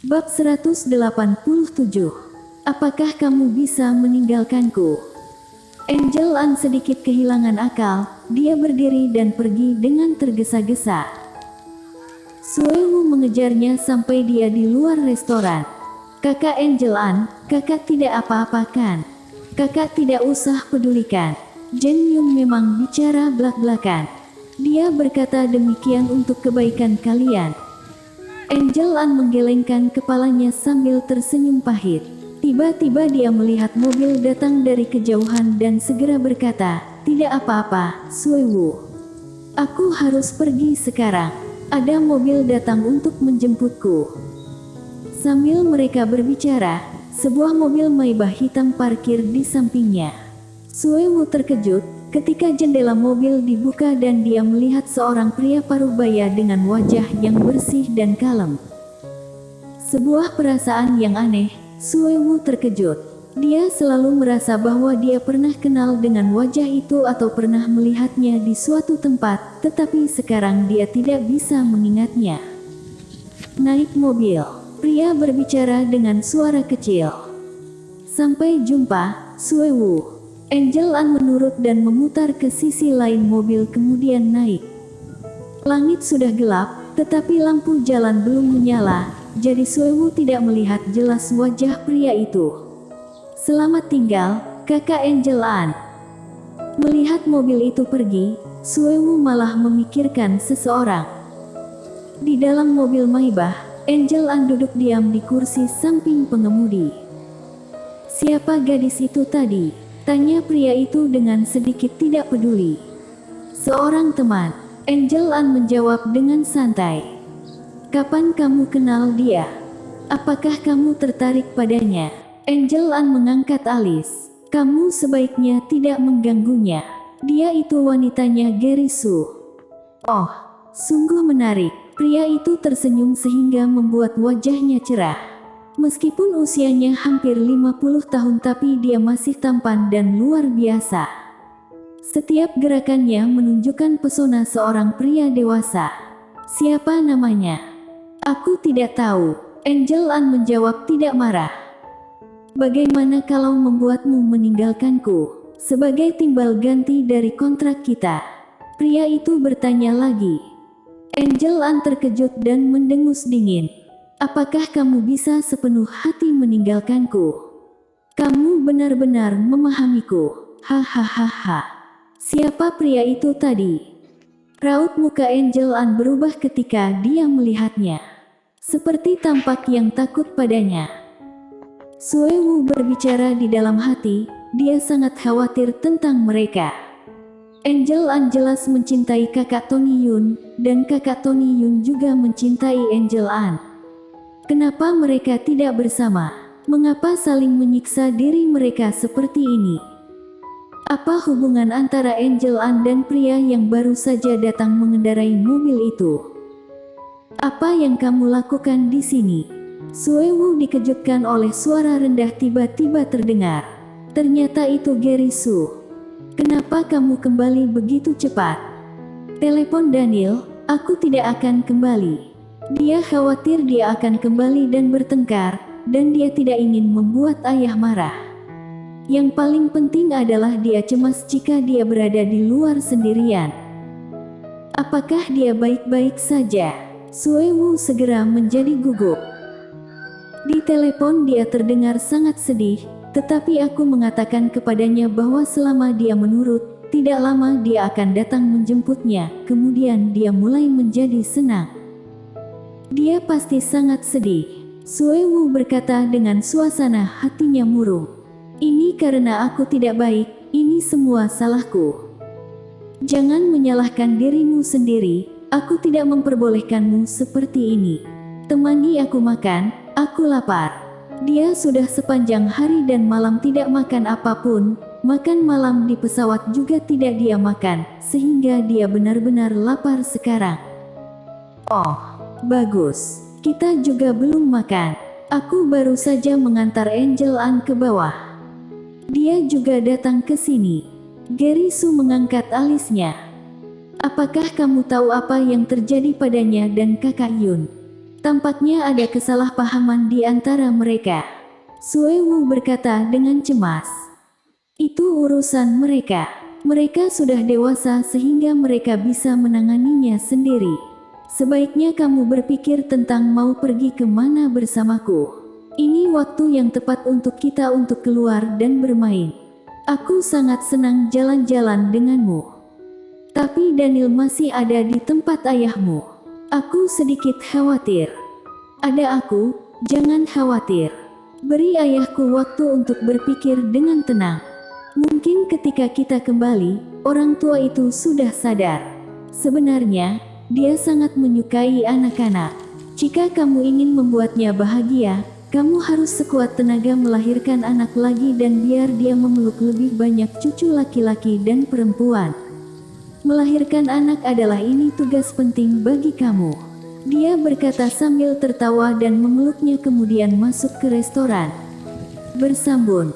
Bab 187. Apakah kamu bisa meninggalkanku? Angel An sedikit kehilangan akal, dia berdiri dan pergi dengan tergesa-gesa. Suewu mengejarnya sampai dia di luar restoran. Kakak Angel An, kakak tidak apa-apa kan? Kakak tidak usah pedulikan. Jen Yung memang bicara blak-blakan. Dia berkata demikian untuk kebaikan kalian. Angel An menggelengkan kepalanya sambil tersenyum pahit. Tiba-tiba dia melihat mobil datang dari kejauhan dan segera berkata, "Tidak apa-apa, Suewu. Aku harus pergi sekarang. Ada mobil datang untuk menjemputku." Sambil mereka berbicara, sebuah mobil Maybach hitam parkir di sampingnya. Suewu terkejut ketika jendela mobil dibuka dan dia melihat seorang pria parubaya dengan wajah yang bersih dan kalem. Sebuah perasaan yang aneh, Suewu terkejut. Dia selalu merasa bahwa dia pernah kenal dengan wajah itu atau pernah melihatnya di suatu tempat, tetapi sekarang dia tidak bisa mengingatnya. Naik mobil, pria berbicara dengan suara kecil. "Sampai jumpa, Suewu." Angel An menurut dan memutar ke sisi lain mobil kemudian naik. Langit sudah gelap, tetapi lampu jalan belum menyala, jadi Suewu tidak melihat jelas wajah pria itu. "Selamat tinggal, kakak Angel An." Melihat mobil itu pergi, Suewu malah memikirkan seseorang. Di dalam mobil Maybach, Angel An duduk diam di kursi samping pengemudi. "Siapa gadis itu tadi?" tanya pria itu dengan sedikit tidak peduli. "Seorang teman," Angel An menjawab dengan santai. "Kapan kamu kenal dia? Apakah kamu tertarik padanya?" Angel An mengangkat alis. "Kamu sebaiknya tidak mengganggunya. Dia itu wanitanya Gary Su." "Oh, sungguh menarik." Pria itu tersenyum sehingga membuat wajahnya cerah. Meskipun usianya hampir 50 tahun tapi dia masih tampan dan luar biasa. Setiap gerakannya menunjukkan pesona seorang pria dewasa. "Siapa namanya?" "Aku tidak tahu," Angel An menjawab tidak marah. "Bagaimana kalau membuatmu meninggalkanku sebagai timbal ganti dari kontrak kita?" Pria itu bertanya lagi. Angel An terkejut dan mendengus dingin. "Apakah kamu bisa sepenuh hati meninggalkanku? Kamu benar-benar memahamiku." "Hahaha. Siapa pria itu tadi?" Raut muka Angel An berubah ketika dia melihatnya. Seperti tampak yang takut padanya. Suewu berbicara di dalam hati, dia sangat khawatir tentang mereka. Angel An jelas mencintai kakak Tony Yun, dan kakak Tony Yun juga mencintai Angel An. Kenapa mereka tidak bersama? Mengapa saling menyiksa diri mereka seperti ini? Apa hubungan antara Angel An dan pria yang baru saja datang mengendarai mobil itu? "Apa yang kamu lakukan di sini?" Suewu dikejutkan oleh suara rendah tiba-tiba terdengar. Ternyata itu Gary Su. "Kenapa kamu kembali begitu cepat?" "Telepon Daniel, aku tidak akan kembali. Dia khawatir dia akan kembali dan bertengkar, dan dia tidak ingin membuat ayah marah. Yang paling penting adalah dia cemas jika dia berada di luar sendirian." "Apakah dia baik-baik saja?" Suewu segera menjadi gugup. Di telepon dia terdengar sangat sedih, tetapi aku mengatakan kepadanya bahwa selama dia menurut, tidak lama dia akan datang menjemputnya, kemudian dia mulai menjadi senang. "Dia pasti sangat sedih," Suewu berkata dengan suasana hatinya murung. "Ini karena aku tidak baik, ini semua salahku. Jangan menyalahkan dirimu sendiri, aku tidak memperbolehkanmu seperti ini. Temani aku makan, aku lapar." Dia sudah sepanjang hari dan malam tidak makan apapun, makan malam di pesawat juga tidak dia makan, sehingga dia benar-benar lapar sekarang. "Oh, bagus. Kita juga belum makan. Aku baru saja mengantar Angel An ke bawah. Dia juga datang ke sini." Gary Su mengangkat alisnya. "Apakah kamu tahu apa yang terjadi padanya dan kakak Yun?" Tampaknya ada kesalahpahaman di antara mereka. Suewu berkata dengan cemas. Itu urusan mereka. Mereka sudah dewasa sehingga mereka bisa menanganinya sendiri. Sebaiknya kamu berpikir tentang mau pergi kemana bersamaku. Ini waktu yang tepat untuk kita untuk keluar dan bermain. Aku sangat senang jalan-jalan denganmu. Tapi Daniel masih ada di tempat ayahmu. Aku sedikit khawatir. Ada aku, jangan khawatir. Beri ayahku waktu untuk berpikir dengan tenang. Mungkin ketika kita kembali, orang tua itu sudah sadar. Sebenarnya, dia sangat menyukai anak-anak. Jika kamu ingin membuatnya bahagia, kamu harus sekuat tenaga melahirkan anak lagi dan biar dia memeluk lebih banyak cucu laki-laki dan perempuan. Melahirkan anak adalah ini tugas penting bagi kamu. Dia berkata sambil tertawa dan memeluknya kemudian masuk ke restoran. Bersambun.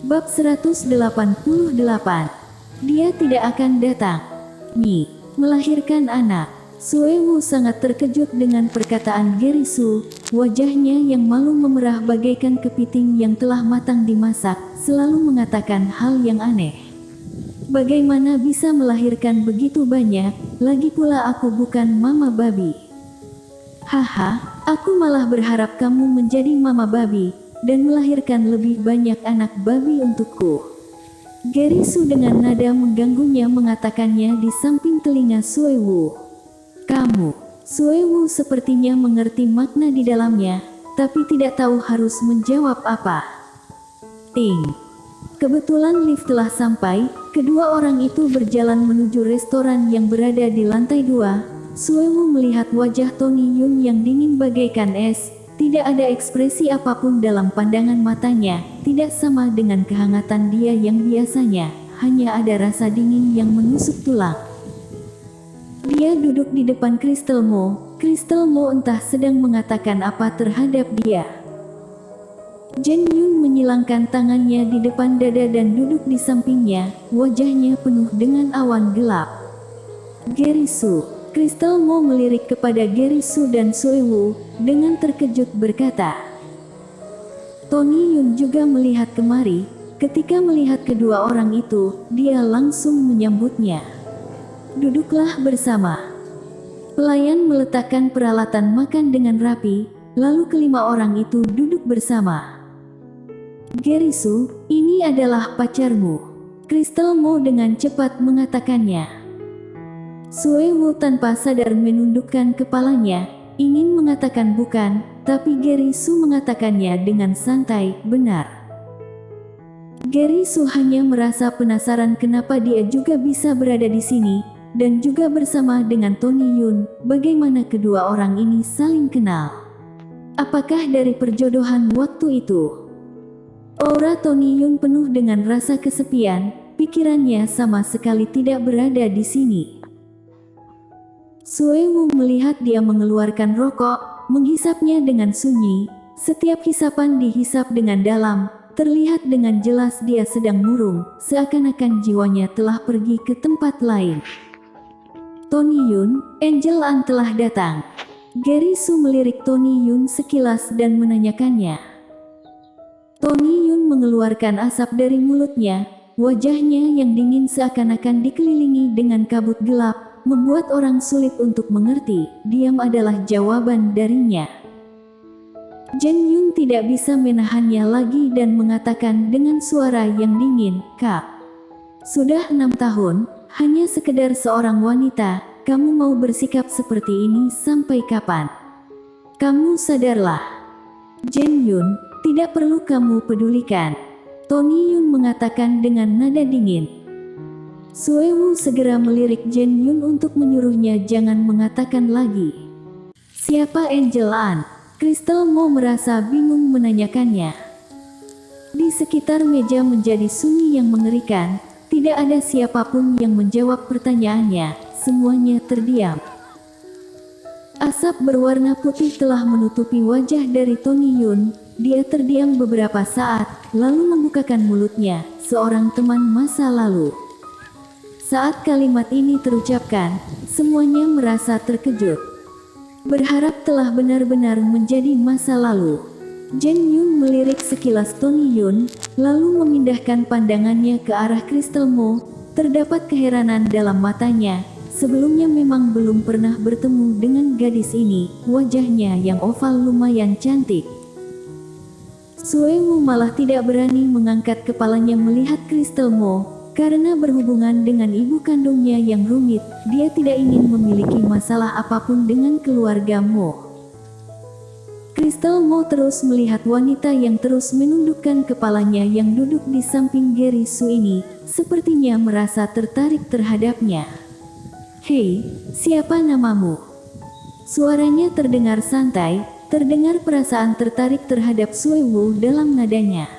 Bab 188. Dia tidak akan datang. Melahirkan anak. Suewu sangat terkejut dengan perkataan Gerisu. Wajahnya yang malu memerah bagaikan kepiting yang telah matang dimasak, selalu mengatakan hal yang aneh. Bagaimana bisa melahirkan begitu banyak? Lagi pula aku bukan mama babi. Haha, aku malah berharap kamu menjadi mama babi dan melahirkan lebih banyak anak babi untukku. Gerisu dengan nada mengganggunya mengatakannya di samping telinga Suewu. Kamu. Suewu sepertinya mengerti makna di dalamnya, tapi tidak tahu harus menjawab apa. Ting. Kebetulan lift telah sampai, kedua orang itu berjalan menuju restoran yang berada di lantai 2. Suewu melihat wajah Tony Yun yang dingin bagaikan es. Tidak ada ekspresi apapun dalam pandangan matanya, tidak sama dengan kehangatan dia yang biasanya, hanya ada rasa dingin yang menusuk tulang. Dia duduk di depan Crystal Mo. Crystal Mo entah sedang mengatakan apa terhadap dia. Jen Yun menyilangkan tangannya di depan dada dan duduk di sampingnya, wajahnya penuh dengan awan gelap. Gerisu. Crystal Mo melirik kepada Gerisu dan Suewu, dengan terkejut berkata. Tony Yun juga melihat kemari. Ketika melihat kedua orang itu, dia langsung menyambutnya. Duduklah bersama. Pelayan meletakkan peralatan makan dengan rapi, lalu kelima orang itu duduk bersama. Gerisu, ini adalah pacarmu. Crystal Mo dengan cepat mengatakannya. Suewu tanpa sadar menundukkan kepalanya, ingin mengatakan bukan, tapi Gerisu mengatakannya dengan santai, benar. Gerisu hanya merasa penasaran kenapa dia juga bisa berada di sini, dan juga bersama dengan Tony Yun, bagaimana kedua orang ini saling kenal. Apakah dari perjodohan waktu itu? Aura Tony Yun penuh dengan rasa kesepian, pikirannya sama sekali tidak berada di sini. Suewu melihat dia mengeluarkan rokok, menghisapnya dengan sunyi. Setiap hisapan dihisap dengan dalam, terlihat dengan jelas dia sedang murung, seakan-akan jiwanya telah pergi ke tempat lain. Tony Yun, Angel An telah datang. Gerisu melirik Tony Yun sekilas dan menanyakannya. Tony Yun mengeluarkan asap dari mulutnya, wajahnya yang dingin seakan-akan dikelilingi dengan kabut gelap, membuat orang sulit untuk mengerti. Diam adalah jawaban darinya. Jen Yun tidak bisa menahannya lagi dan mengatakan dengan suara yang dingin, Kak. Sudah 6 tahun, hanya sekedar seorang wanita, kamu mau bersikap seperti ini sampai kapan? Kamu sadarlah. Jen Yun, tidak perlu kamu pedulikan. Tony Yun mengatakan dengan nada dingin. Suewu segera melirik Jen Yun untuk menyuruhnya jangan mengatakan lagi. Siapa Angel An? Crystal Mo merasa bingung menanyakannya. Di sekitar meja menjadi sunyi yang mengerikan, tidak ada siapapun yang menjawab pertanyaannya, semuanya terdiam. Asap berwarna putih telah menutupi wajah dari Tony Yun, dia terdiam beberapa saat, lalu membukakan mulutnya, seorang teman masa lalu. Saat kalimat ini terucapkan, semuanya merasa terkejut. Berharap telah benar-benar menjadi masa lalu. Jen Yun melirik sekilas Tony Yun, lalu memindahkan pandangannya ke arah Crystal Mo. Terdapat keheranan dalam matanya. Sebelumnya memang belum pernah bertemu dengan gadis ini, wajahnya yang oval lumayan cantik. Sue Wu malah tidak berani mengangkat kepalanya melihat Crystal Mo, karena berhubungan dengan ibu kandungnya yang rumit, dia tidak ingin memiliki masalah apapun dengan keluarga Mo. Crystal Mo terus melihat wanita yang terus menundukkan kepalanya yang duduk di samping Gary Su ini, sepertinya merasa tertarik terhadapnya. "Hei, siapa namamu?" Suaranya terdengar santai, terdengar perasaan tertarik terhadap Sue Wu dalam nadanya.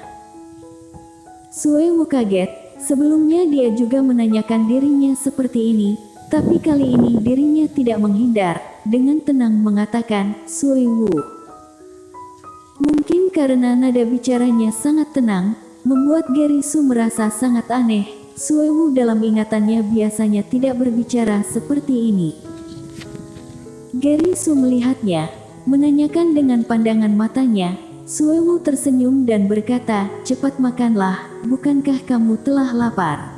Sue Wu kaget, sebelumnya dia juga menanyakan dirinya seperti ini, tapi kali ini dirinya tidak menghindar, dengan tenang mengatakan, "Sue Wu." Mungkin karena nada bicaranya sangat tenang, membuat Gary Su merasa sangat aneh. Sue Wu dalam ingatannya biasanya tidak berbicara seperti ini. Gary Su melihatnya, menanyakan dengan pandangan matanya. Sue Wu tersenyum dan berkata, "Cepat makanlah, bukankah kamu telah lapar?"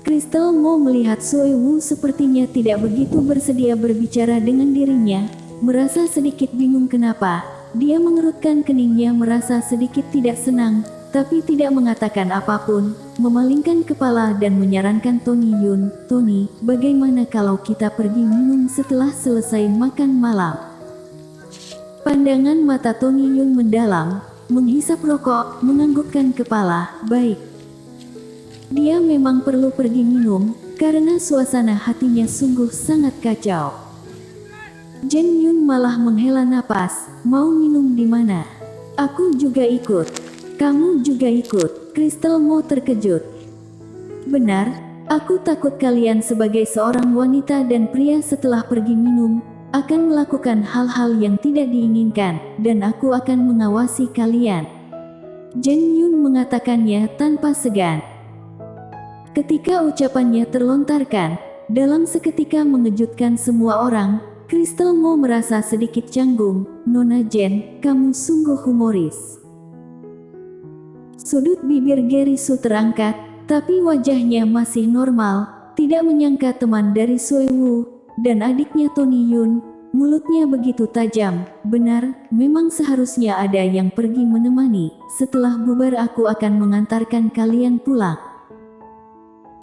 Crystal Mo melihat Sue Wu sepertinya tidak begitu bersedia berbicara dengan dirinya, merasa sedikit bingung kenapa. Dia mengerutkan keningnya merasa sedikit tidak senang, tapi tidak mengatakan apapun, memalingkan kepala dan menyarankan Tony Yun, "Tony, bagaimana kalau kita pergi minum setelah selesai makan malam?" Pandangan mata Tony Yun mendalam, menghisap rokok, menganggukkan kepala, "Baik." Dia memang perlu pergi minum, karena suasana hatinya sungguh sangat kacau. Jen Yun malah menghela napas, "Mau minum di mana?" "Aku juga ikut." "Kamu juga ikut?" Crystal Mo terkejut. "Benar, aku takut kalian sebagai seorang wanita dan pria setelah pergi minum, akan melakukan hal-hal yang tidak diinginkan, dan aku akan mengawasi kalian." Jen Yun mengatakannya tanpa segan. Ketika ucapannya terlontarkan, dalam seketika mengejutkan semua orang, Crystal Mo merasa sedikit canggung. "Nona Jen, kamu sungguh humoris." Sudut bibir Gary Su terangkat, tapi wajahnya masih normal, tidak menyangka teman dari Sue Wu, dan adiknya Tony Yun, mulutnya begitu tajam. "Benar, memang seharusnya ada yang pergi menemani, setelah bubar aku akan mengantarkan kalian pulang."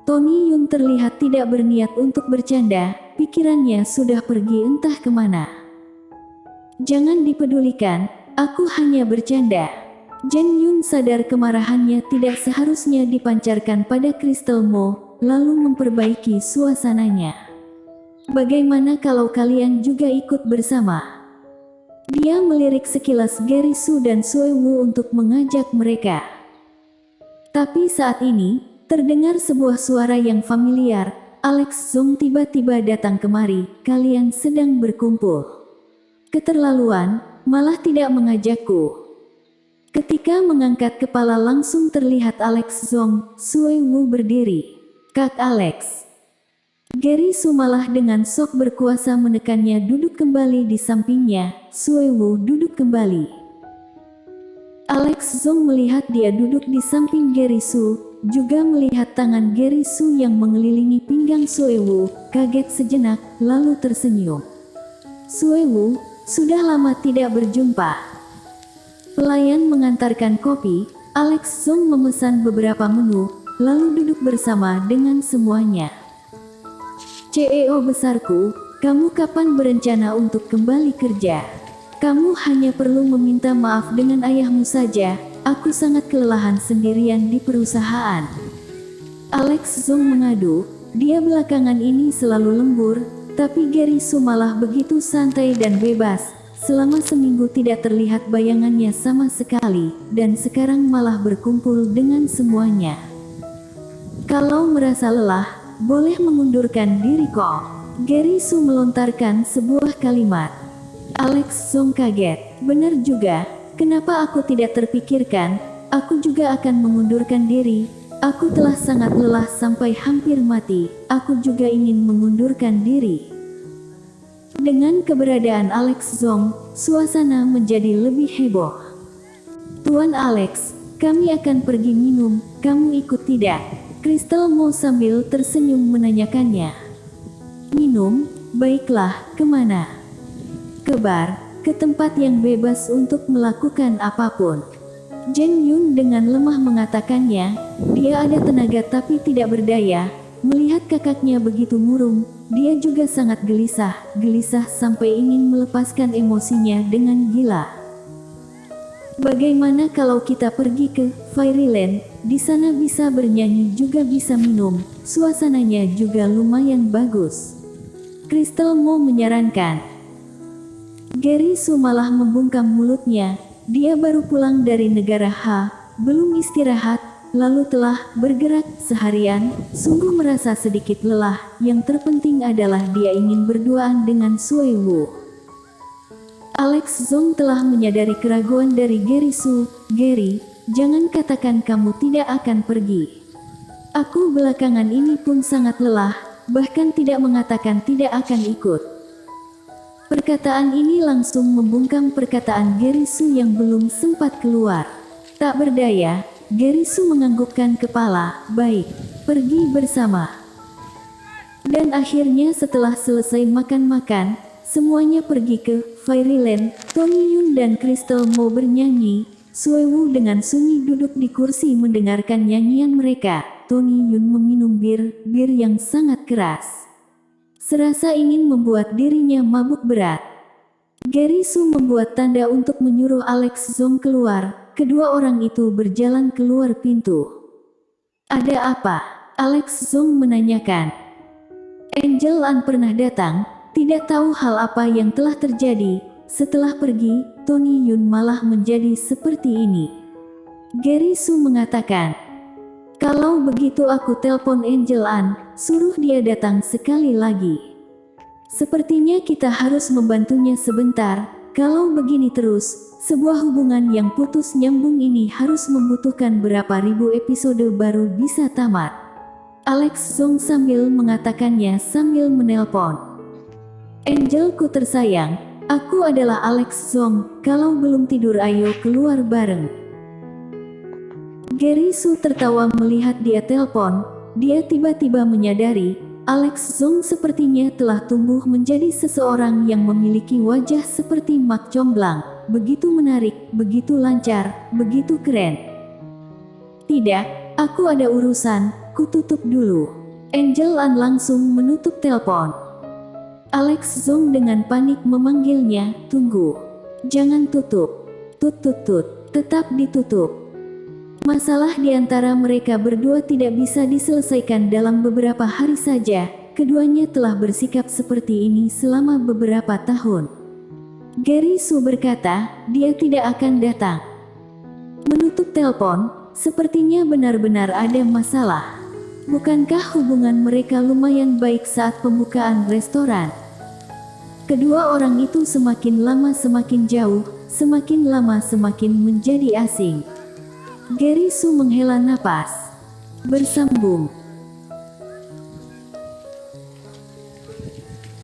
Tony Yun terlihat tidak berniat untuk bercanda, pikirannya sudah pergi entah kemana. "Jangan dipedulikan, aku hanya bercanda." Jen Yun sadar kemarahannya tidak seharusnya dipancarkan pada Crystal Mo, lalu memperbaiki suasananya. "Bagaimana kalau kalian juga ikut bersama?" Dia melirik sekilas Gary Su dan Sue Wu untuk mengajak mereka. Tapi saat ini, terdengar sebuah suara yang familiar. Alex Zong tiba-tiba datang kemari. "Kalian sedang berkumpul. Keterlaluan, malah tidak mengajakku." Ketika mengangkat kepala langsung terlihat Alex Zong, Sue Wu berdiri. "Kak Alex." Gary Su malah dengan sok berkuasa menekannya duduk kembali di sampingnya. Sue Wu duduk kembali. Alex Zong melihat dia duduk di samping Gary Su, juga melihat tangan Gary Su yang mengelilingi pinggang Sue Wu, kaget sejenak, lalu tersenyum. "Sue Wu, sudah lama tidak berjumpa." Pelayan mengantarkan kopi, Alex Zong memesan beberapa menu, lalu duduk bersama dengan semuanya. "CEO besarku, kamu kapan berencana untuk kembali kerja? Kamu hanya perlu meminta maaf dengan ayahmu saja, aku sangat kelelahan sendirian di perusahaan." Alex Zong mengadu, dia belakangan ini selalu lembur, tapi Gary Su malah begitu santai dan bebas. Selama seminggu tidak terlihat bayangannya sama sekali, dan sekarang malah berkumpul dengan semuanya. "Kalau merasa lelah, boleh mengundurkan diri kok." Gary Su melontarkan sebuah kalimat. Alex Zong kaget. "Benar juga, kenapa aku tidak terpikirkan, aku juga akan mengundurkan diri, Aku telah sangat lelah sampai hampir mati. Aku juga ingin mengundurkan diri. Dengan keberadaan Alex Zong, suasana menjadi lebih heboh. Tuan Alex, kami akan pergi minum, kamu ikut tidak? Crystal Mo sambil tersenyum menanyakannya. Minum? Baiklah, kemana? Ke bar, ke tempat yang bebas untuk melakukan apapun. Zheng Yun dengan lemah mengatakannya. Dia ada tenaga tapi tidak berdaya. Melihat kakaknya begitu murung, dia juga sangat gelisah sampai ingin melepaskan emosinya dengan gila. Bagaimana kalau kita pergi ke Fairyland? Di sana bisa bernyanyi juga bisa minum. Suasananya juga lumayan bagus. Crystal Mo menyarankan. Gary Su malah membungkam mulutnya. Dia baru pulang dari negara H, belum istirahat, lalu telah bergerak seharian, sungguh merasa sedikit lelah. Yang terpenting adalah dia ingin berduaan dengan Sui Wu. Alex Zong telah menyadari keraguan dari Gary Su. Gary, jangan katakan kamu tidak akan pergi. Aku belakangan ini pun sangat lelah, bahkan tidak mengatakan tidak akan ikut. Perkataan ini langsung membungkam perkataan Gary Su yang belum sempat keluar. Tak berdaya, Gary Su menganggukkan kepala. Baik, pergi bersama. Dan akhirnya setelah selesai makan-makan, semuanya pergi ke Fairyland. Tony Yun dan Crystal Mo bernyanyi. Sui Wu dengan sunyi duduk di kursi mendengarkan nyanyian mereka. Tony Yun meminum bir yang sangat keras. Serasa ingin membuat dirinya mabuk berat. Gary Su membuat tanda untuk menyuruh Alex Zong keluar. Kedua orang itu berjalan keluar pintu. Ada apa? Alex Zong menanyakan. Angel An pernah datang, tidak tahu hal apa yang telah terjadi. Setelah pergi, Tony Yun malah menjadi seperti ini. Gary Su mengatakan. Kalau begitu aku telpon Angel An, suruh dia datang sekali lagi. Sepertinya kita harus membantunya sebentar. Kalau begini terus, sebuah hubungan yang putus nyambung ini harus membutuhkan berapa ribu episode baru bisa tamat. Alex Zong sambil mengatakannya sambil menelpon. Angelku tersayang, aku adalah Alex Zong. Kalau belum tidur ayo keluar bareng. Gary Su tertawa melihat dia telepon. Dia tiba-tiba menyadari, Alex Zong sepertinya telah tumbuh menjadi seseorang yang memiliki wajah seperti mak comblang, begitu menarik, begitu lancar, begitu keren. Tidak, aku ada urusan, ku tutup dulu. Angel An langsung menutup telepon. Alex Zong dengan panik memanggilnya, tunggu. Jangan tutup. Tetap ditutup. Masalah di antara mereka berdua tidak bisa diselesaikan dalam beberapa hari saja. Keduanya telah bersikap seperti ini selama beberapa tahun. Gary Su berkata, dia tidak akan datang. Menutup telepon, sepertinya benar-benar ada masalah. Bukankah hubungan mereka lumayan baik saat pembukaan restoran? Kedua orang itu semakin lama semakin jauh, semakin lama semakin menjadi asing. Gary Su menghela napas. Bersambung.